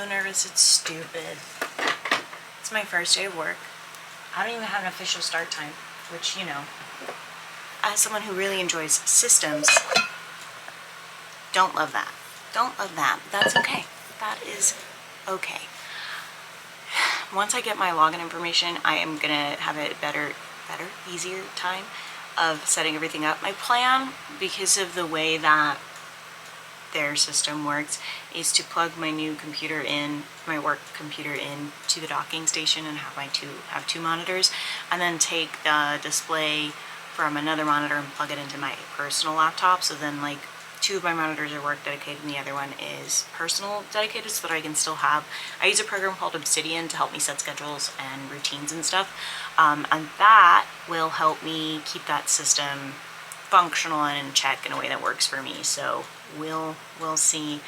so nervous, it's stupid. It's my first day of work. I don't even have an official start time, which, you know, as someone who really enjoys systems, don't love that. Don't love that. That's okay. That is okay. Once I get my login information, I am gonna have a better, easier time of setting everything up. My plan, because of the way that their system works, is to plug my new computer in, my work computer in to the docking station and have two monitors, and then take the display from another monitor and plug it into my personal laptop. So then like 2 of my monitors are work dedicated and the other one is personal dedicated, so that I can still have, I use a program called Obsidian to help me set schedules and routines and stuff, and that will help me keep that system functional and in check in a way that works for me. So we'll see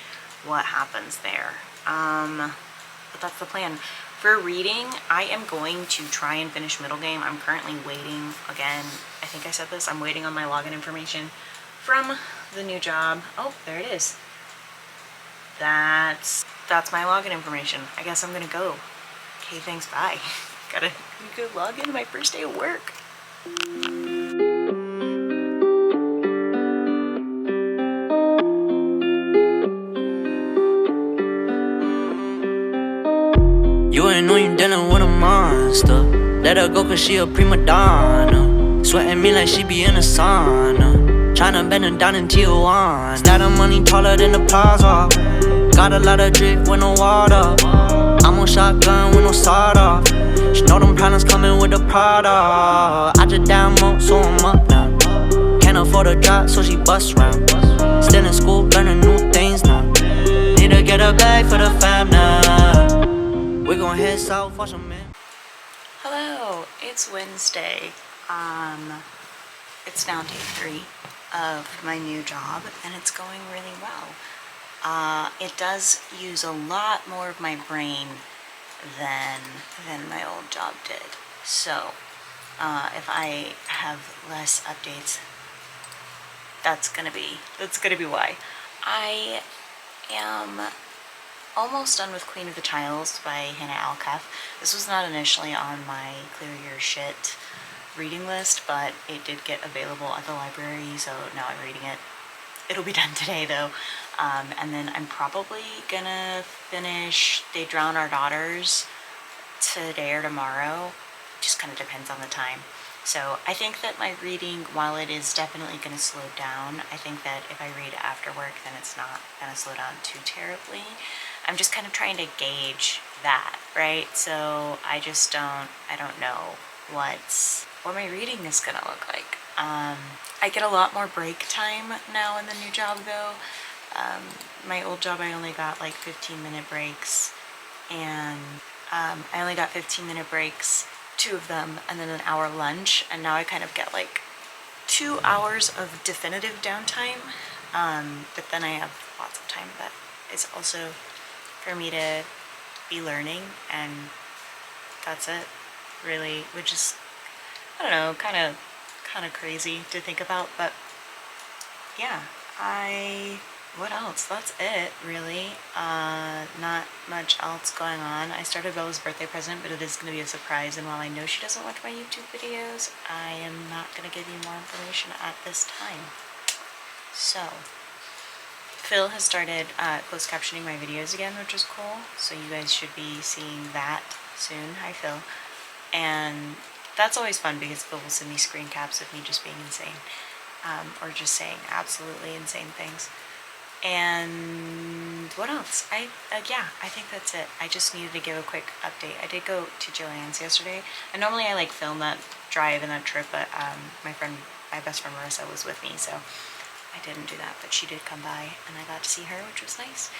what happens there, but that's the plan. For reading, I am going to try and finish Middle Game. I'm currently waiting, again, I think I said this, I'm waiting on my login information from the new job. Oh, there it is. That's my login information. I guess I'm gonna go. Okay, thanks, bye. Gotta go log into my first day of work. You ain't know you dealing with a monster. Let her go cause she a prima donna. Sweating me like she be in a sauna. Tryna bend her down in Tijuana. Stack of money taller than the plaza. Got a lot of drip with no water. I'm on shotgun with no soda. She know them problems coming with the Prada. I just download, so I'm up now. Can't afford a drop, so she bust round. Still in school, learning new things now. Need to get a bag for the fam now. We gon' head south for some men. Hello, it's Wednesday. It's now day 3 of my new job, and it's going really well. It does use a lot more of my brain than my old job did. So, if I have less updates, that's gonna be why. I am almost done with Queen of the Tiles by Hannah Alkaf. This was not initially on my Clear Your Shit reading list, but it did get available at the library, so now I'm reading it. It'll be done today though. And then I'm probably gonna finish They Drown Our Daughters today or tomorrow. Just kind of depends on the time. So I think that my reading, while it is definitely going to slow down, I think that if I read after work, then it's not going to slow down too terribly. I'm just kind of trying to gauge that, right? So I don't know what my reading is going to look like. I get a lot more break time now in the new job though. My old job, I only got like 15-minute breaks, and I only got 15-minute breaks, 2 of them, and then an hour lunch, and now I kind of get like 2 hours of definitive downtime, but then I have lots of time that is also for me to be learning, and that's it, really, which is, I don't know, kind of crazy to think about, but yeah, what else? That's it, really. Not much else going on. I started Bella's birthday present, but it is going to be a surprise, and while I know she doesn't watch my YouTube videos, I am not going to give you more information at this time. So, Phil has started closed captioning my videos again, which is cool, so you guys should be seeing that soon. Hi, Phil. And that's always fun because Phil will send me screen caps of me just being insane, or just saying absolutely insane things. And what else? Yeah, I think that's it. I just needed to give a quick update. I did go to Joann's yesterday, and normally I like film that drive and that trip, but my best friend Marissa was with me, so I didn't do that, but she did come by and I got to see her, which was nice.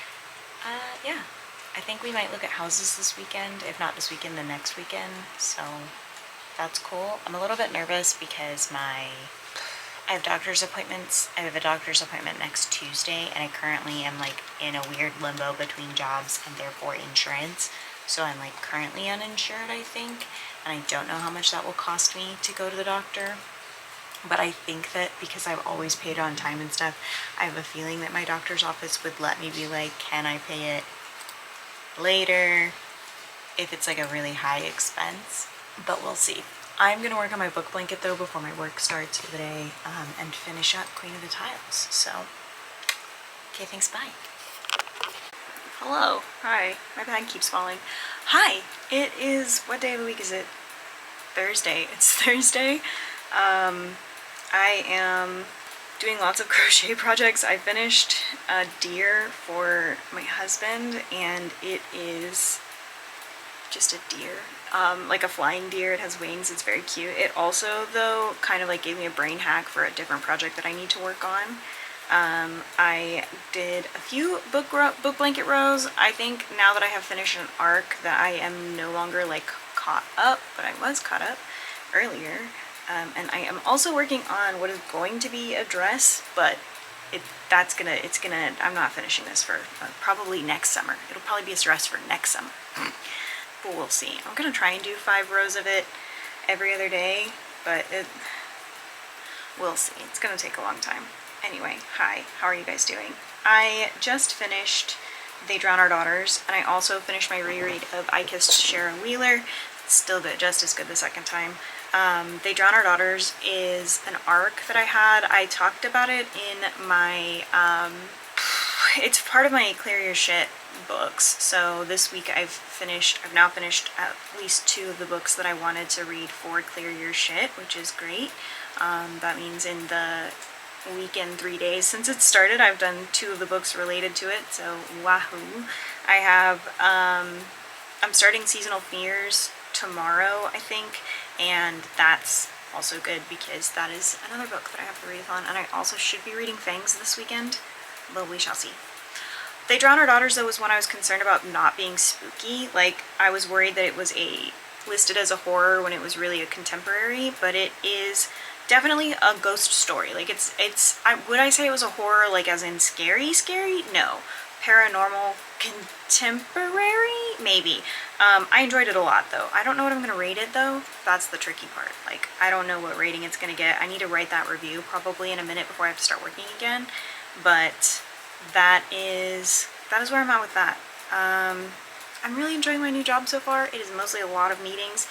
Yeah, I think we might look at houses this weekend, if not this weekend, the next weekend, so that's cool. I'm a little bit nervous because I have doctor's appointments. I have a doctor's appointment next Tuesday, and I currently am like in a weird limbo between jobs and therefore insurance. So I'm like currently uninsured, I think, and I don't know how much that will cost me to go to the doctor. But I think that because I've always paid on time and stuff, I have a feeling that my doctor's office would let me be like, can I pay it later if it's like a really high expense, but we'll see. I'm gonna work on my book blanket though before my work starts for the day, and finish up Queen of the Tiles. So, okay, thanks, bye. Hello, hi, my bag keeps falling. Hi, it is, what day of the week is it? Thursday, it's Thursday. I am doing lots of crochet projects. I finished a deer for my husband, and it is just a deer, like a flying deer. It has wings, it's very cute. It also, though, kind of like gave me a brain hack for a different project that I need to work on. I did a few book blanket rows. I think now that I have finished an arc that I am no longer like caught up, but I was caught up earlier. And I am also working on what is going to be a dress, but I'm not finishing this for probably next summer. It'll probably be a dress for next summer. But we'll see. I'm gonna try and do 5 rows of it every other day, but we'll see. It's gonna take a long time. Anyway, hi, how are you guys doing? I just finished They Drown Our Daughters, and I also finished my reread of I Kissed Shara Wheeler. It's still good, just as good the second time. They Drown Our Daughters is an arc that I had. I talked about it in my, it's part of my Clear Your Shit books. So this week I've now finished at least 2 of the books that I wanted to read for Clear Your Shit, which is great. That means in the weekend 3 days since it started, I've done 2 of the books related to it, so wahoo. I have, I'm starting Seasonal Fears tomorrow, I think, and that's also good because that is another book that I have to read on, and I also should be reading Fangs this weekend, but we shall see. They Drown Our Daughters, though, was one I was concerned about not being spooky. Like, I was worried that it was listed as a horror when it was really a contemporary, but it is definitely a ghost story. Like, would I say it was a horror, like, as in scary? No. Paranormal contemporary? Maybe. I enjoyed it a lot, though. I don't know what I'm going to rate it, though. That's the tricky part. Like, I don't know what rating it's going to get. I need to write that review probably in a minute before I have to start working again. But that is where I'm at with that. I'm really enjoying my new job so far. It is mostly a lot of meetings,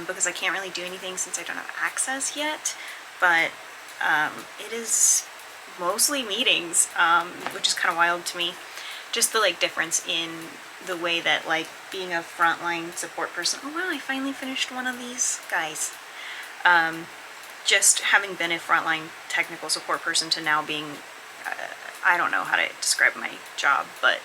because I can't really do anything since I don't have access yet. But it is mostly meetings, which is kind of wild to me. Just the like difference in the way that like being a frontline support person. Oh wow, I finally finished one of these guys. Just having been a frontline technical support person to now being, I don't know how to describe my job, but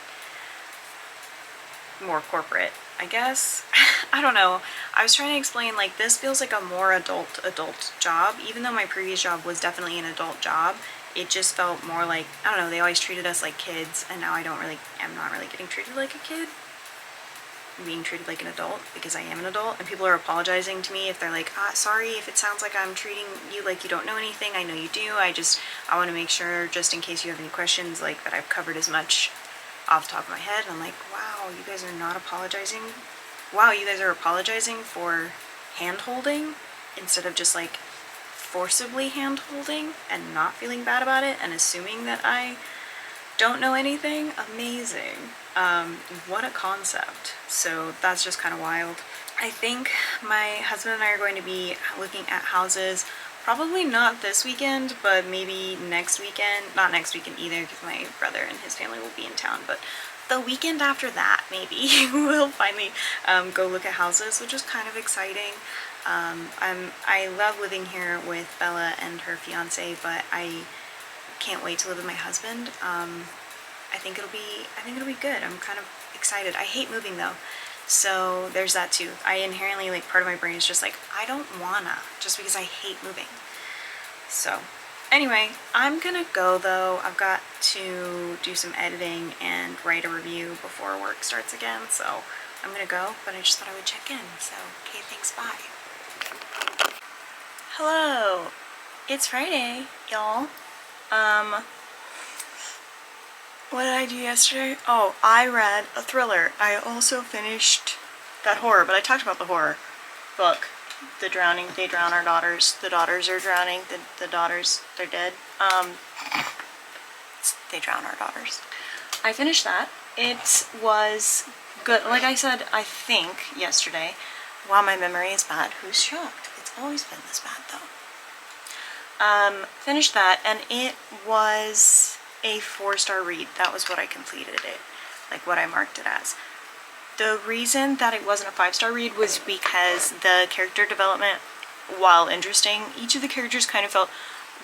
more corporate, I guess. I don't know. I was trying to explain, like, this feels like a more adult job. Even though my previous job was definitely an adult job, it just felt more like, I don't know, they always treated us like kids, and now I'm not really getting treated like a kid. I'm being treated like an adult because I am an adult, and people are apologizing to me if they're like, sorry if it sounds like I'm treating you like you don't know anything. I know you do. I want to make sure, just in case you have any questions, like, that I've covered as much off the top of my head. And I'm like, wow, you guys are not apologizing. Wow, you guys are apologizing for hand-holding instead of just like forcibly hand-holding and not feeling bad about it and assuming that I don't know anything. Amazing. What a concept. So that's just kind of wild. I think my husband and I are going to be looking at houses, probably not this weekend, but maybe next weekend. Not next weekend either, because my brother and his family will be in town, but the weekend after that, maybe, we'll finally go look at houses, which is kind of exciting. I love living here with Bella and her fiance, but I can't wait to live with my husband. I think it'll be good. I'm kind of excited. I hate moving though, so there's that too. I inherently, like, part of my brain is just like, I don't wanna, just because I hate moving. So anyway, I'm gonna go though. I've got to do some editing and write a review before work starts again, so I'm gonna go, but I just thought I would check in. So, okay, thanks, bye. Hello, it's Friday, y'all. What did I do yesterday? Oh, I read a thriller. I also finished that horror, but I talked about the horror book. The Drowning, They Drown Our Daughters. The daughters are drowning. The daughters, they're dead. They Drown Our Daughters. I finished that. It was Good. Like I said, I think yesterday, while my memory is bad, who's shocked? It's always been this bad though. Finished that, and it was a 4-star read. That was what I completed it, like what I marked it as. The reason that it wasn't a 5-star read was because the character development, while interesting, each of the characters kind of felt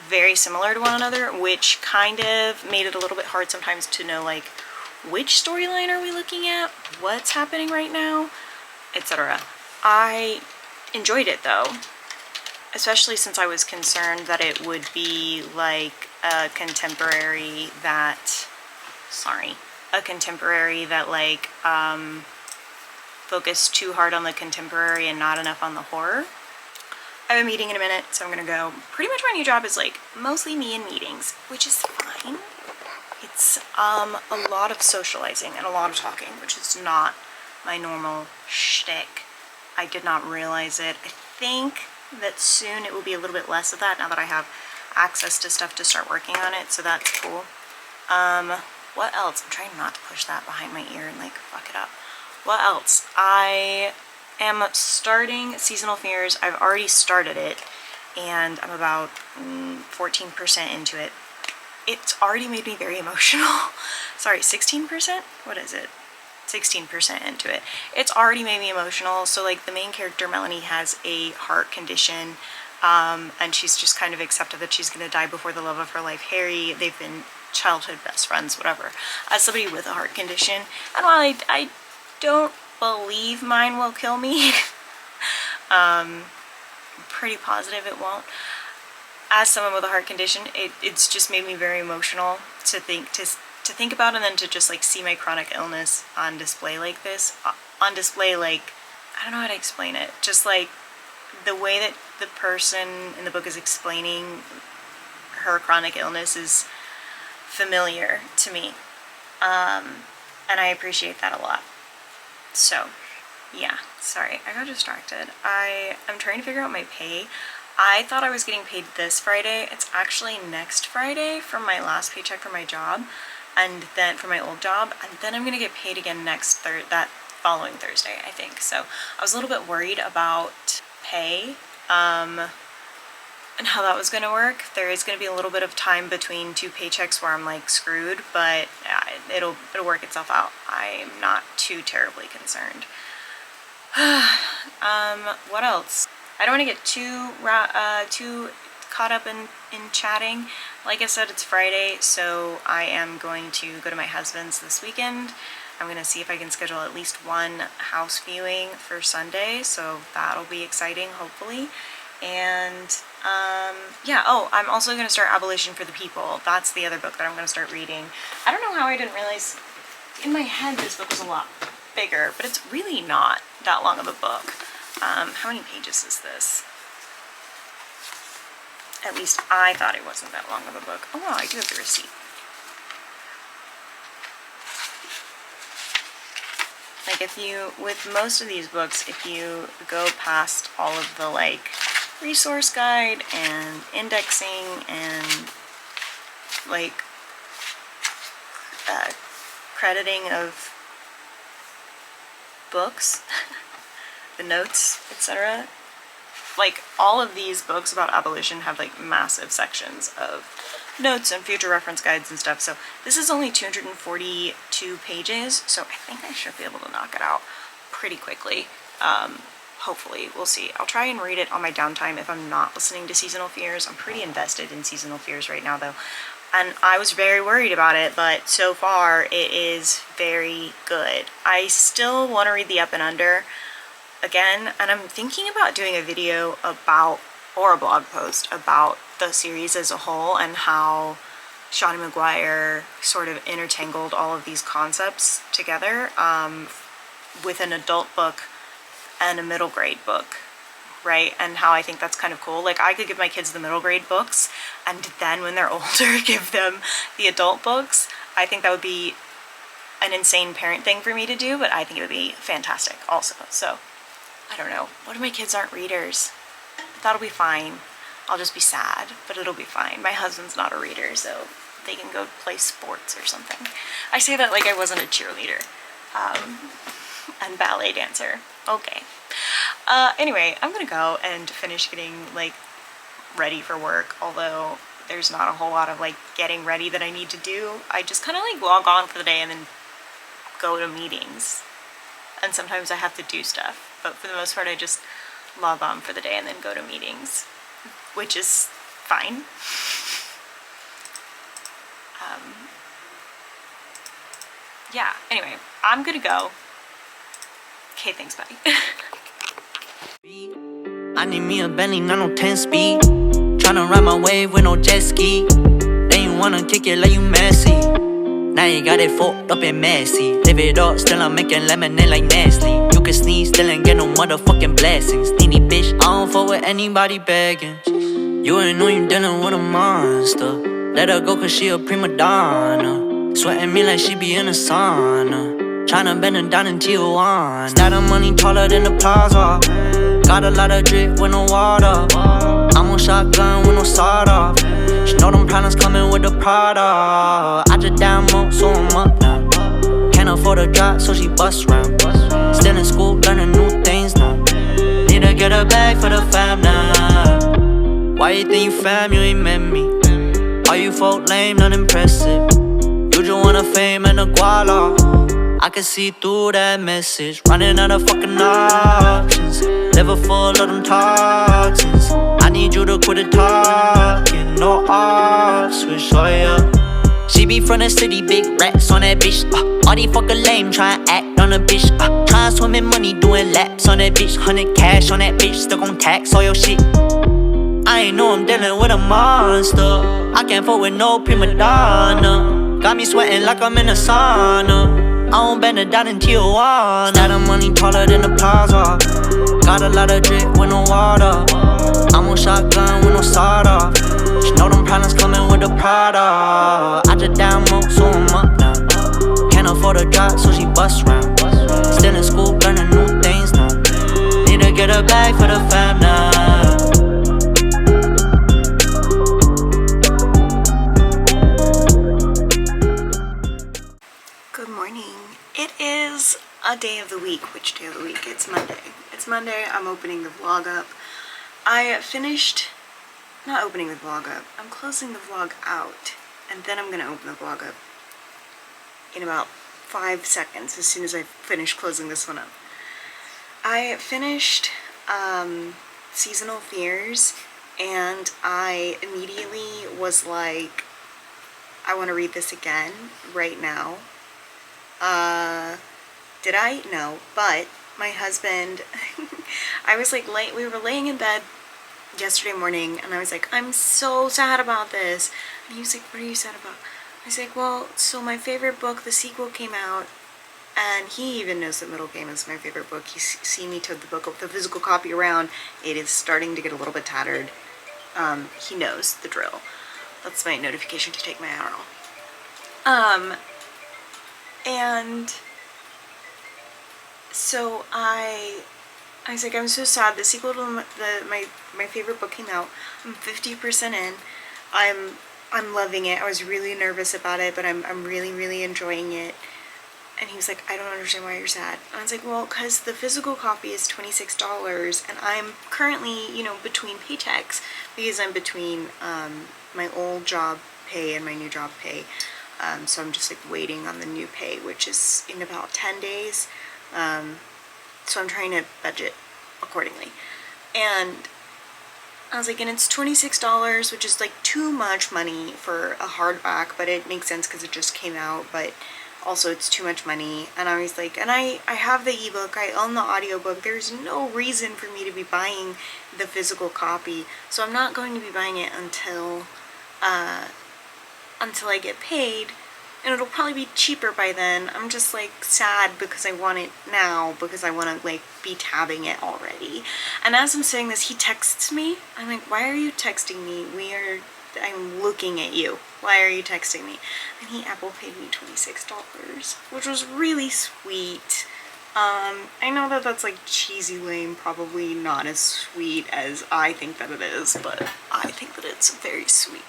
very similar to one another, which kind of made it a little bit hard sometimes to know, like, which storyline are we looking at, what's happening right now, etc. I enjoyed it though, especially since I was concerned that it would be like a contemporary that, like focused too hard on the contemporary and not enough on the horror. I have a meeting in a minute, so I'm gonna go. Pretty much my new job is like mostly me in meetings, which is fine. It's a lot of socializing and a lot of talking, which is not my normal shtick. I did not realize it. I think that soon it will be a little bit less of that now that I have access to stuff to start working on it, so that's cool. What else? I'm trying not to push that behind my ear and like fuck it up. What else? I am starting Seasonal Fears. I've already started it and I'm about 14% into it. It's already made me very emotional. Sorry, 16%? What is it? 16% into it. It's already made me emotional. So like the main character, Melanie, has a heart condition, and she's just kind of accepted that she's gonna die before the love of her life, Harry. They've been childhood best friends, whatever. As somebody with a heart condition, and while I don't believe mine will kill me, I'm pretty positive it won't. As someone with a heart condition, it's just made me very emotional to think about, and then to just like see my chronic illness on display like this. On display, like, I don't know how to explain it. Just like the way that the person in the book is explaining her chronic illness is familiar to me. And I appreciate that a lot. So, yeah, sorry, I got distracted. I'm trying to figure out my pay. I thought I was getting paid this Friday. It's actually next Friday from my last paycheck for my job, and then for my old job, and then I'm gonna get paid again that following Thursday, I think. So I was a little bit worried about pay, and how that was gonna work. There is gonna be a little bit of time between 2 paychecks where I'm like screwed, but it'll work itself out. I'm not too terribly concerned. What else? I don't want to get too caught up in chatting. Like I said, it's Friday, so I am going to go to my husband's this weekend. I'm going to see if I can schedule at least one house viewing for Sunday, so that'll be exciting, hopefully. And yeah, oh, I'm also going to start Abolition for the People. That's the other book that I'm going to start reading. I don't know how I didn't realize, in my head this book was a lot bigger, but it's really not that long of a book. How many pages is this? At least I thought it wasn't that long of a book. Oh wow, I do have the receipt. Like with most of these books, if you go past all of the like resource guide and indexing and like crediting of books, the notes, etc. Like all of these books about abolition have like massive sections of notes and future reference guides and stuff. So this is only 242 pages, so I think I should be able to knock it out pretty quickly. Hopefully, we'll see. I'll try and read it on my downtime if I'm not listening to Seasonal Fears. I'm pretty invested in Seasonal Fears right now though, and I was very worried about it, but so far it is very good. I still want to read The Up and Under again, and I'm thinking about doing a video about, or a blog post about, the series as a whole and how Seanan McGuire sort of intertangled all of these concepts together with an adult book and a middle grade book, right? And how I think that's kind of cool. Like I could give my kids the middle grade books and then when they're older give them the adult books. I think that would be an insane parent thing for me to do, but I think it would be fantastic also. So I don't know. What if my kids aren't readers? That'll be fine. I'll just be sad, but it'll be fine. My husband's not a reader, so they can go play sports or something. I say that like I wasn't a cheerleader. and ballet dancer. Okay. Anyway, I'm gonna go and finish getting like ready for work, although there's not a whole lot of like getting ready that I need to do. I just kind of like log on for the day and then go to meetings. And sometimes I have to do stuff, but for the most part I just log on for the day and then go to meetings, which is fine. Yeah, anyway, I'm gonna go. Okay, thanks, bye. I need me a Bentley, not no 10 speed. Tryna ride my wave with no jet ski. Then you wanna kick it like you messy. Now you got it fucked up and messy. Live it up, still I'm making lemonade like Nestle. You can sneeze, still ain't get no motherfucking blessings. Needy bitch, I don't fuck with anybody begging. You ain't know you dealing with a monster. Let her go cause she a prima donna. Sweating me like she be in a sauna. Tryna bend her down in Tijuana. Stack of money taller than the plaza. Got a lot of drip with no water. I'm on shotgun with no sawed off. She know them problems coming with the Prada. I just download, so I'm up now. Can't afford a drop, so she bust round. Still in school, learning new things now. Need to get a bag for the fam now. Why you think you fam, you ain't met me? All you folk lame, not impressive. You just want a fame and a guala. I can see through that message. Running out of fucking options. Liver full of them toxins. I need you to quit the talking. No off switch, oh yeah. She be from the city, big racks on that bitch. All these fucking lame tryna act on a bitch. Tryna swim in money, doing laps on that bitch. 100 cash on that bitch, still gon' tax all your shit. I ain't know I'm dealing with a monster. I can't fuck with no prima donna. Got me sweating like I'm in a sauna. I don't bend it down in Tijuana. Stack of money taller than the plaza. Got a lot of drip with no water. I'm on shotgun with no sawed off. She know them problems coming with the Prada. I just download, so I'm up now. Can't afford a drop, so she bust round. Still in school, learning new things now. Need to get a bag for the fam now. Good morning. It is a day of the week. Which day of the week? It's Monday. It's Monday. I'm opening the vlog up. I finished not opening the vlog up. I'm closing the vlog out, and then I'm gonna open the vlog up in about 5 seconds as soon as I finish closing this one up. I finished Seasonal Fears, and I immediately was like, I want to read this again right now. Did I? No, but my husband, I was like, we were laying in bed yesterday morning, and I was like, I'm so sad about this. And he was like, what are you sad about? I was like, well, so my favorite book, the sequel came out, and he even knows that Middle Game is my favorite book. He's seen me tote the book, the physical copy around. It is starting to get a little bit tattered. He knows the drill. That's my notification to take my Adderall. And so I was like, I'm so sad. The sequel to my favorite book came out. I'm 50% in. I'm loving it. I was really nervous about it, but I'm really, really enjoying it. And he was like, I don't understand why you're sad. And I was like, well, because the physical copy is $26, and I'm currently, between paychecks, because I'm between my old job pay and my new job pay. So I'm just like waiting on the new pay, which is in about 10 days. So I'm trying to budget accordingly. And I was like, and it's $26, which is like too much money for a hardback, but it makes sense because it just came out, but also it's too much money. And I was like, and I have the ebook, I own the audiobook, there's no reason for me to be buying the physical copy, so I'm not going to be buying it until I get paid, and it'll probably be cheaper by then. I'm just like sad because I want it now, because I want to like be tabbing it already. And as I'm saying this, he texts me. I'm like, why are you texting me? I'm looking at you. Why are you texting me? And he Apple paid me $26, which was really sweet. I know that that's like cheesy lame, probably not as sweet as I think that it is, but I think that it's very sweet.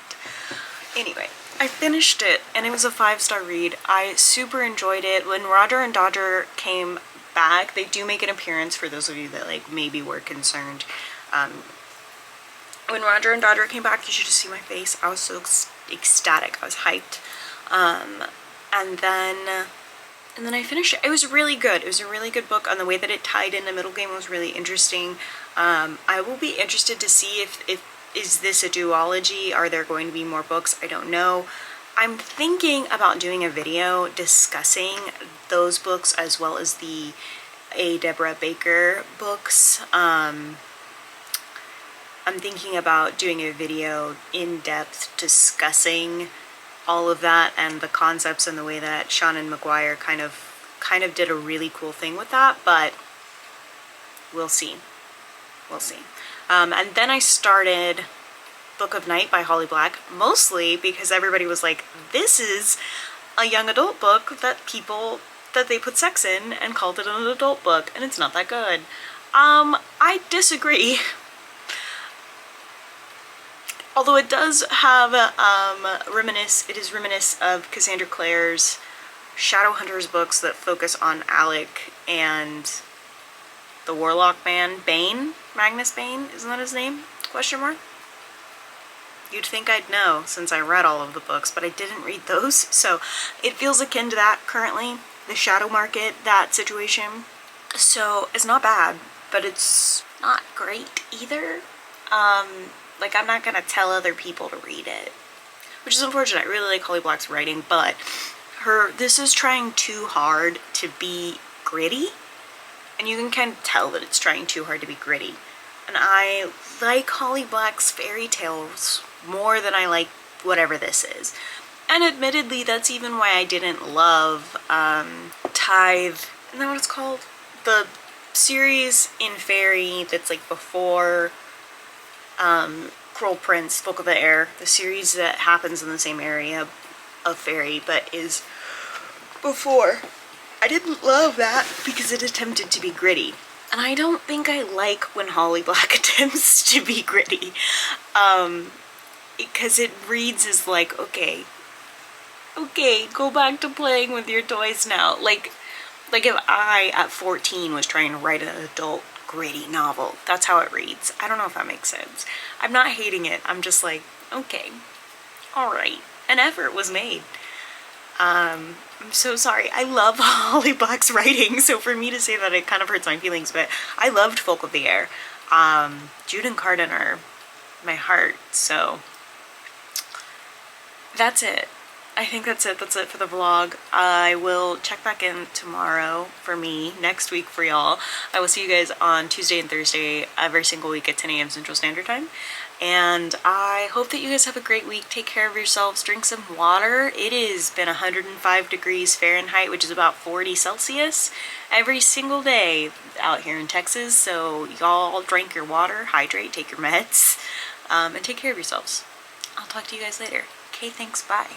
Anyway, I finished it, and it was a 5-star read. I super enjoyed it. When Roger and Dodger came back. They do make an appearance for those of you that like maybe were concerned. When Roger and Dodger came back, you should just see my face. I was so ecstatic. I was hyped. And then I finished it. It was really good. It was a really good book, and the way that it tied in the middle game was really interesting. I will be interested to see if is this a duology? Are there going to be more books? I don't know. I'm thinking about doing a video discussing those books as well as the A. Deborah Baker books. I'm thinking about doing a video in depth discussing all of that and the concepts and the way that Seanan McGuire kind of did a really cool thing with that, but we'll see. We'll see. And then I started Book of Night by Holly Black, mostly because everybody was like, this is a young adult book that they put sex in and called it an adult book, and it's not that good. I disagree. Although it does have it is reminiscent of Cassandra Clare's Shadowhunters books that focus on Alec and the Warlock man, Bane? Magnus Bane? Isn't that his name? Question mark? You'd think I'd know since I read all of the books, but I didn't read those, so it feels akin to that currently. The Shadow Market, that situation. So it's not bad, but it's not great either. Like, I'm not gonna tell other people to read it, which is unfortunate. I really like Holly Black's writing, but this is trying too hard to be gritty, and you can kind of tell that it's trying too hard to be gritty. And I like Holly Black's fairy tales more than I like whatever this is. And admittedly, that's even why I didn't love Tithe, isn't that what it's called? The series in Fairy that's like before Cruel Prince, Folk of the Air, the series that happens in the same area of Fairy but is before. I didn't love that because it attempted to be gritty. And I don't think I like when Holly Black attempts to be gritty. Because it reads as like, okay, go back to playing with your toys now. Like if I, at 14, was trying to write an adult gritty novel, that's how it reads. I don't know if that makes sense. I'm not hating it. I'm just like, okay, all right. An effort was made. I'm so sorry. I love Holly Black's writing, so for me to say that, it kind of hurts my feelings, but I loved Folk of the Air. Jude and Carden are my heart, so that's it. I think that's it. That's it for the vlog. I will check back in tomorrow for me, next week for y'all. I will see you guys on Tuesday and Thursday every single week at 10 a.m. Central Standard Time. And I hope that you guys have a great week. Take care of yourselves. Drink some water. It has been 105 degrees Fahrenheit, which is about 40 Celsius, every single day out here in Texas. So y'all drink your water, hydrate, take your meds, and take care of yourselves. I'll talk to you guys later. Okay, thanks. Bye.